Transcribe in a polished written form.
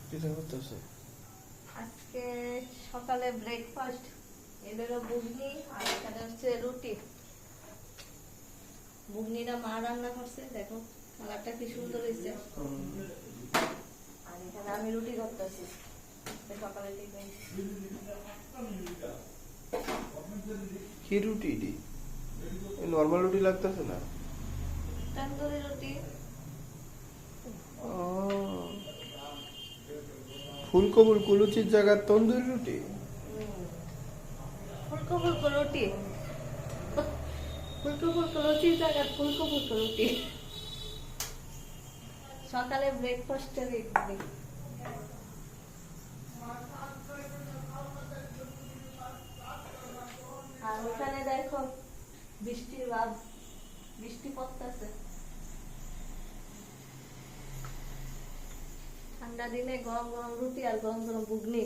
পিঠা করতেছে আজকে সকালে ব্রেকফাস্ট এদেরও বুগনি আর এখানে হচ্ছে রুটি। বুগনিটা মা রান্না করছে, দেখো কালারটা কি সুন্দর হয়েছে। আর এখানে আমি রুটি করতেছি সকালে টিফিন। কি রুটি ডি নরমাল রুটি লাগতেছে না? তন্দুরি রুটি। ফুলকো ফুলকো লুচির জায়গায় তন্দুরি রুটি। ফুলকো ফুলকো রুটি, ফুলকো ফুলকো লুচির জায়গা ফুলকো ফুলকো রুটি। সকালে ব্রেকফাস্টের আর ওখানে দেখো বৃষ্টির ভাব, বৃষ্টি পড়তেছে। ঠান্ডা দিনে গরম গরম রুটি আর গরম গরম ঘুগনি।